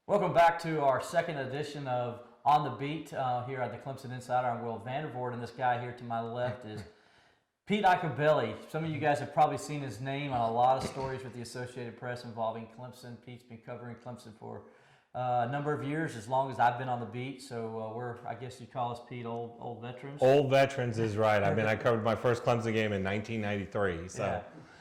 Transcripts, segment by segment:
Welcome back to our second edition of On the Beat here at the Clemson Insider. I'm Will Vandervoort, and this guy here to my left is Pete Iacobelli. Some of you guys have probably seen his name on a lot of stories with the Associated Press involving Clemson. Pete's been covering Clemson for a number of years, as long as I've been on the beat. So I guess you call us, Pete, old veterans. Old veterans is right. I mean, I covered my first Clemson game in 1993. So. Yeah.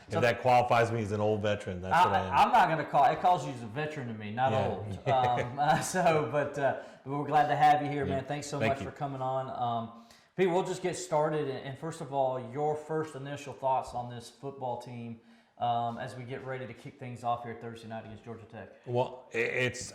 If that qualifies me as an old veteran, that's what I am. I'm not going to call it. It calls you as a veteran to me, not old. But we're glad to have you here, man. Thanks so much for coming on. Pete, we'll just get started. And first of all, your first initial thoughts on this football team as we get ready to kick things off here Thursday night against Georgia Tech. Well, it's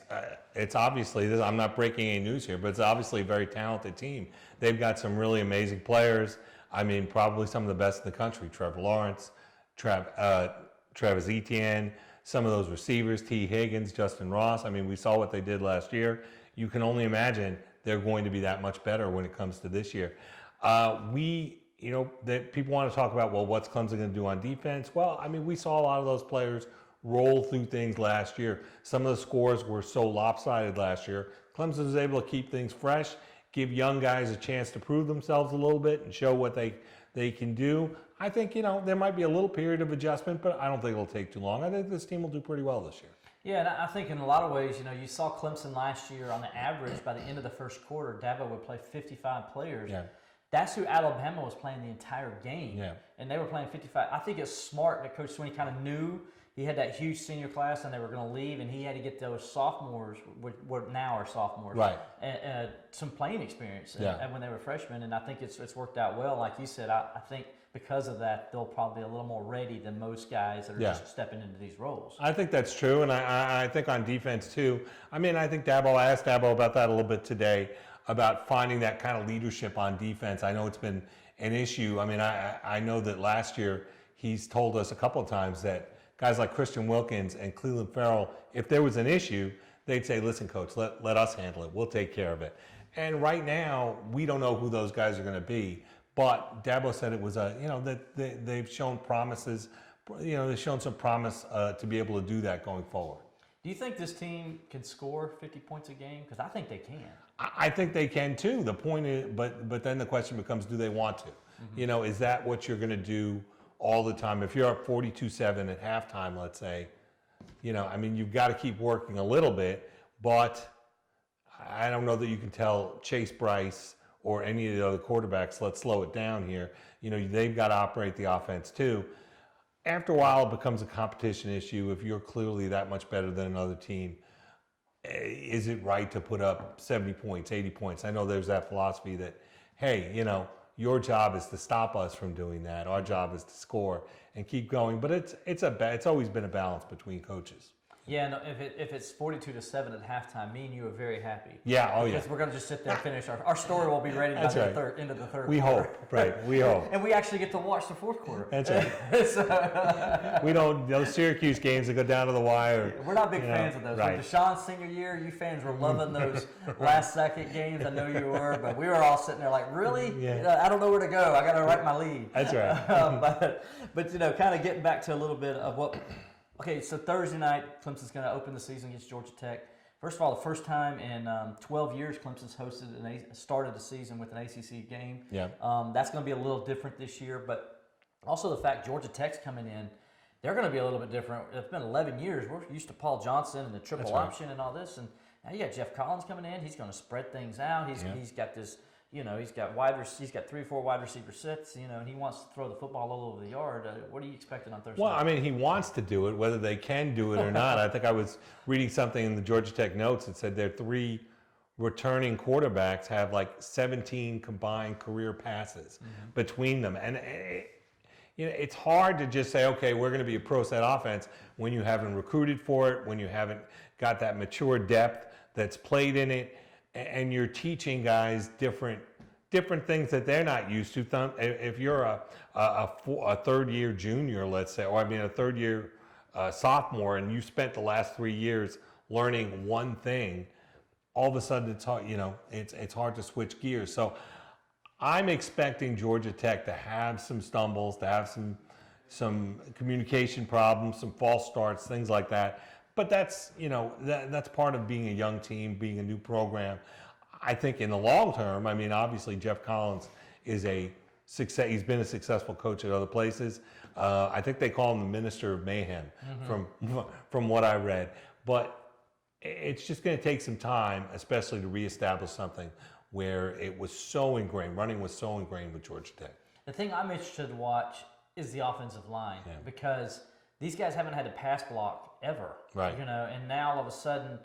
obviously, I'm not breaking any news here, but it's obviously a very talented team. They've got some really amazing players. I mean, probably some of the best in the country. Trevor Lawrence, Travis Etienne, some of those receivers, T. Higgins, Justin Ross. I mean, we saw what they did last year. You can only imagine they're going to be that much better when it comes to this year. That people want to talk about, well, what's Clemson going to do on defense? Well, I mean, we saw a lot of those players roll through things last year. Some of the scores were so lopsided last year. Clemson was able to keep things fresh, give young guys a chance to prove themselves a little bit and show what they can do. I think, there might be a little period of adjustment, but I don't think it'll take too long. I think this team will do pretty well this year. Yeah, and I think in a lot of ways, you saw Clemson last year on the average by the end of the first quarter, Dabo would play 55 players. Yeah. That's who Alabama was playing the entire game. Yeah. And they were playing 55. I think it's smart that Coach Swinney kind of knew he had that huge senior class and they were going to leave, and he had to get those sophomores, what now are sophomores, right, and some playing experience and when they were freshmen. And I think it's worked out well. Like you said, I think because of that, they'll probably be a little more ready than most guys that are just stepping into these roles. I think that's true, and I think on defense too. I mean, I think I asked Dabo about that a little bit today, about finding that kind of leadership on defense. I know it's been an issue. I mean, I know that last year he's told us a couple of times that guys like Christian Wilkins and Cleveland Farrell, if there was an issue, they'd say, listen, coach, let us handle it. We'll take care of it. And right now, we don't know who those guys are going to be. But Dabo said it was that they've shown promises, they've shown some promise to be able to do that going forward. Do you think this team can score 50 points a game? Because I think they can. I think they can too. The point is, but then the question becomes, do they want to? Mm-hmm. Is that what you're going to do all the time? If you're up 42-7 at halftime, let's say, you've got to keep working a little bit, but I don't know that you can tell Chase Bryce or any of the other quarterbacks, let's slow it down here. They've got to operate the offense too. After a while, it becomes a competition issue. If you're clearly that much better than another team, is it right to put up 70 points, 80 points? I know there's that philosophy that, hey, your job is to stop us from doing that. Our job is to score and keep going. But it's always been a balance between coaches. Yeah, no, if it's 42-7 at halftime, me and you are very happy. Yeah, oh yeah. Because we're going to just sit there and finish. Our story will be ready by the end of the third quarter. We hope, right, we hope. And we actually get to watch the fourth quarter. That's right. We don't, those Syracuse games that go down to the wire. We're not big fans of those. Right. With Deshaun's senior year, you fans were loving those last-second games. I know you were, but we were all sitting there like, really? Yeah. I don't know where to go. I got to write my lead. That's right. But kind of getting back to a little bit of what. Okay, so Thursday night, Clemson's going to open the season against Georgia Tech. First of all, the first time in 12 years, Clemson's started the season with an ACC game. Yeah. That's going to be a little different this year, but also the fact Georgia Tech's coming in, they're going to be a little bit different. It's been 11 years. We're used to Paul Johnson and the triple option and all this, and now you got Jeff Collins coming in. He's going to spread things out. He's got this. He's got 3 or 4 wide receiver sets, and he wants to throw the football all over the yard. What are you expecting on Thursday? Well, I mean, he wants to do it. Whether they can do it or not, I think I was reading something in the Georgia Tech notes that said their 3 returning quarterbacks have like 17 combined career passes between them. And it's hard to just say, okay, we're going to be a pro set offense when you haven't recruited for it, when you haven't got that mature depth that's played in it. And you're teaching guys different things that they're not used to. If you're a third-year junior, let's say, or a third-year sophomore, and you spent the last 3 years learning one thing, all of a sudden it's hard. It's hard to switch gears. So I'm expecting Georgia Tech to have some stumbles, to have some communication problems, some false starts, things like that. But that's, that's part of being a young team, being a new program. I think in the long term, I mean, obviously Jeff Collins is a success. He's been a successful coach at other places. I think they call him the Minister of Mayhem from what I read. But it's just going to take some time, especially to reestablish something where it was so ingrained, running was so ingrained with Georgia Tech. The thing I'm interested to watch is the offensive line because these guys haven't had to pass block ever. Right. And now all of a sudden,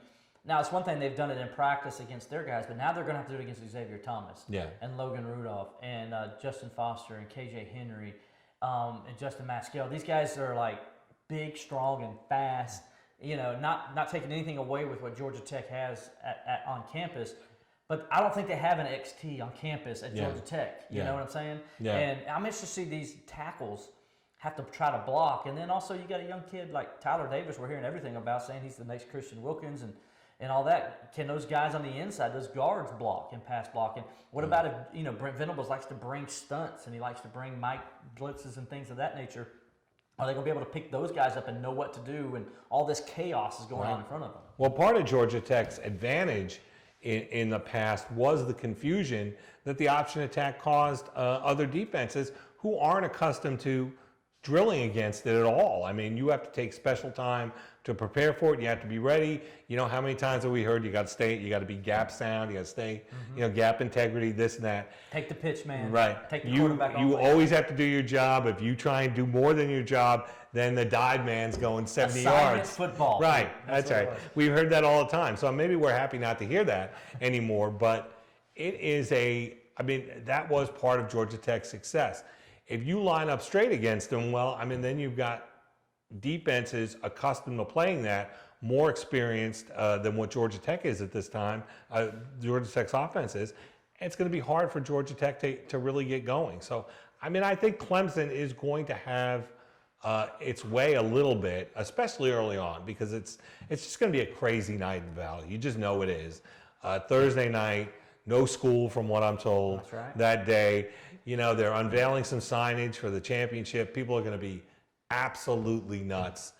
now it's one thing they've done it in practice against their guys, but now they're going to have to do it against Xavier Thomas and Logan Rudolph and Justin Foster and KJ Henry and Justin Maskell. These guys are like big, strong, and fast. Not taking anything away with what Georgia Tech has on campus, but I don't think they have an XT on campus at Georgia Tech. You know what I'm saying? Yeah. And I'm interested to see these tackles have to try to block. And then also you got a young kid like Tyler Davis we're hearing everything about, saying he's the next Christian Wilkins and all that. Can those guys on the inside, those guards, block and pass block? And what about if, Brent Venables likes to bring stunts and he likes to bring Mike blitzes and things of that nature? Are they going to be able to pick those guys up and know what to do? And all this chaos is going on in front of them. Well, part of Georgia Tech's advantage in the past was the confusion that the option attack caused other defenses who aren't accustomed to drilling against it at all. I mean, you have to take special time to prepare for it. You have to be ready. How many times have we heard you got to be gap sound, you got to stay, gap integrity, this and that. Take the pitch, man. Right. Take the quarterback. You always have to do your job. If you try and do more than your job, then the dive man's going 70 yards. Football. Right. That's right. We've heard that all the time. So maybe we're happy not to hear that anymore, but it is that was part of Georgia Tech's success. If you line up straight against them, then you've got defenses accustomed to playing that, more experienced than what Georgia Tech is at this time. Georgia Tech's offense is. It's going to be hard for Georgia Tech to really get going. So, I think Clemson is going to have its way a little bit, especially early on, because it's just going to be a crazy night in the Valley. You just know it is. Thursday night, no school from what I'm told. That's right. That day. They're unveiling some signage for the championship. People are going to be absolutely nuts.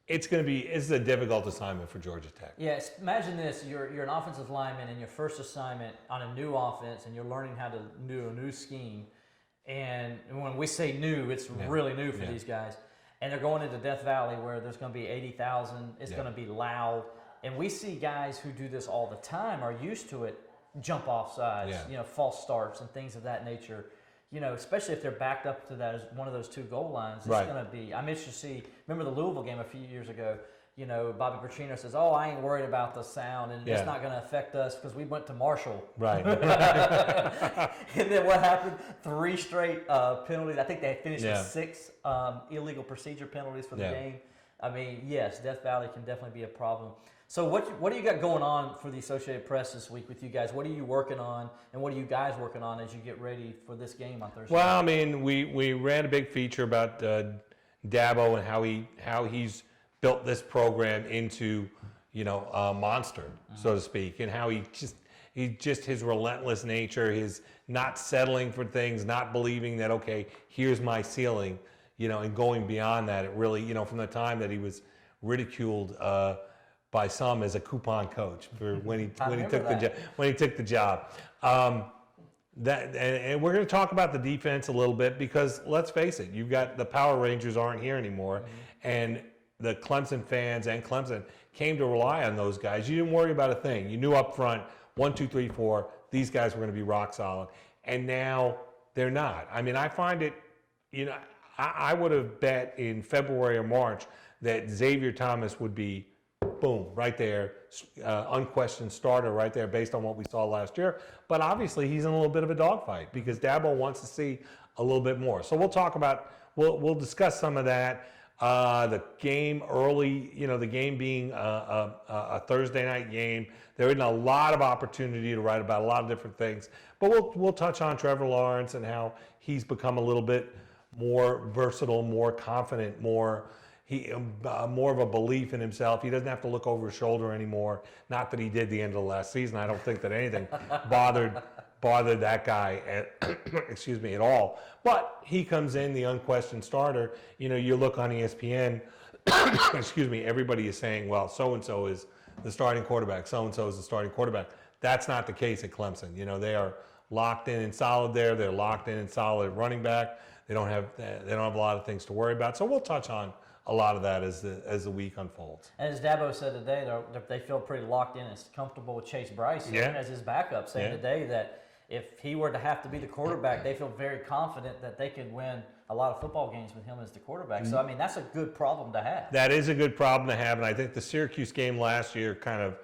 It's a difficult assignment for Georgia Tech. Yes, imagine this. You're an offensive lineman in your first assignment on a new offense, and you're learning how to do a new scheme. And when we say new, it's really new for these guys. And they're going into Death Valley where there's going to be 80,000. It's going to be loud. And we see guys who do this all the time, are used to it, jump off sides, false starts and things of that nature. Especially if they're backed up to that as one of those two goal lines, it's going to be. I'm interested to see. Remember the Louisville game a few years ago? Bobby Petrino says, "Oh, I ain't worried about the sound, and it's not going to affect us because we went to Marshall." Right. And then what happened? 3 straight penalties. I think they finished with 6 illegal procedure penalties for the game. Yes, Death Valley can definitely be a problem. So what do you got going on for the Associated Press this week with you guys? What are you working on, and what are you guys working on as you get ready for this game on Thursday? Well, we ran a big feature about Dabo and how he's built this program into a monster, so to speak, and how his relentless nature, his not settling for things, not believing that here's my ceiling, and going beyond that. It really from the time that he was ridiculed by some as a coupon coach for when he took the job. And we're going to talk about the defense a little bit because let's face it, you've got the Power Rangers aren't here anymore, and the Clemson fans and Clemson came to rely on those guys. You didn't worry about a thing. You knew up front 1, 2, 3, 4. These guys were going to be rock solid, and now they're not. I find it. I would have bet in February or March that Xavier Thomas would be. Boom, right there, unquestioned starter right there based on what we saw last year. But obviously he's in a little bit of a dogfight because Dabo wants to see a little bit more. So we'll discuss some of that. The game early, the game being a Thursday night game. There isn't a lot of opportunity to write about a lot of different things. But we'll touch on Trevor Lawrence and how he's become a little bit more versatile, more confident, more of a belief in himself. He doesn't have to look over his shoulder anymore. Not that he did the end of the last season. I don't think that anything bothered that guy at all. But he comes in, the unquestioned starter. You look on ESPN, excuse me, everybody is saying, well, so-and-so is the starting quarterback, so-and-so is the starting quarterback. That's not the case at Clemson. You know, they are locked in and solid there. They're locked in and solid at running back. They don't have a lot of things to worry about. So we'll touch on a lot of that as the week unfolds. And as Dabo said today, they feel pretty locked in and comfortable with Chase Bryce as his backup, saying today that if he were to have to be the quarterback, they feel very confident that they could win a lot of football games with him as the quarterback. So, I mean, that's a good problem to have. That is a good problem to have, and I think the Syracuse game last year kind of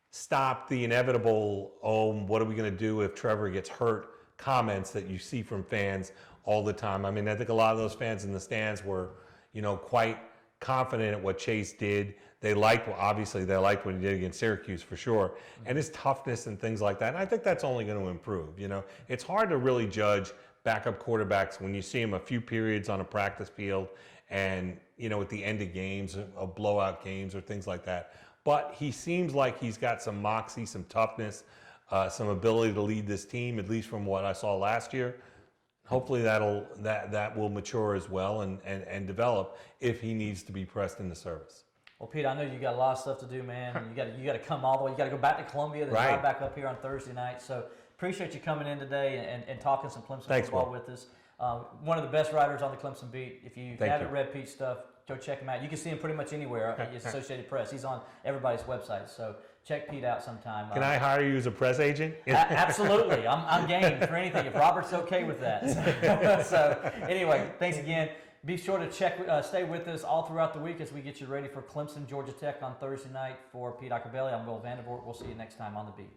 stopped the inevitable, what are we going to do if Trevor gets hurt comments that you see from fans all the time. I mean, I think a lot of those fans in the stands were, quite confident at what Chase did. They liked what he did against Syracuse for sure, and his toughness and things like that. And I think that's only going to improve. It's hard to really judge backup quarterbacks when you see them a few periods on a practice field and, at the end of games, of blowout games or things like that. But he seems like he's got some moxie, some toughness, some ability to lead this team, at least from what I saw last year. Hopefully that will mature as well and develop if he needs to be pressed into service. Well, Pete, I know you got a lot of stuff to do, man. You got to come all the way. You got to go back to Columbia, then drive back up here on Thursday night. So appreciate you coming in today and talking some Clemson football with us. One of the best writers on the Clemson beat. If you haven't read Pete's stuff, go check him out. You can see him pretty much anywhere. Associated Press. He's on everybody's website. So check Pete out sometime. Can I hire you as a press agent? Absolutely. I'm game for anything if Robert's okay with that. So anyway, thanks again. Be sure to stay with us all throughout the week as we get you ready for Clemson, Georgia Tech on Thursday night. For Pete Iacobelli, I'm Will Vandervoort. We'll see you next time on The Beat.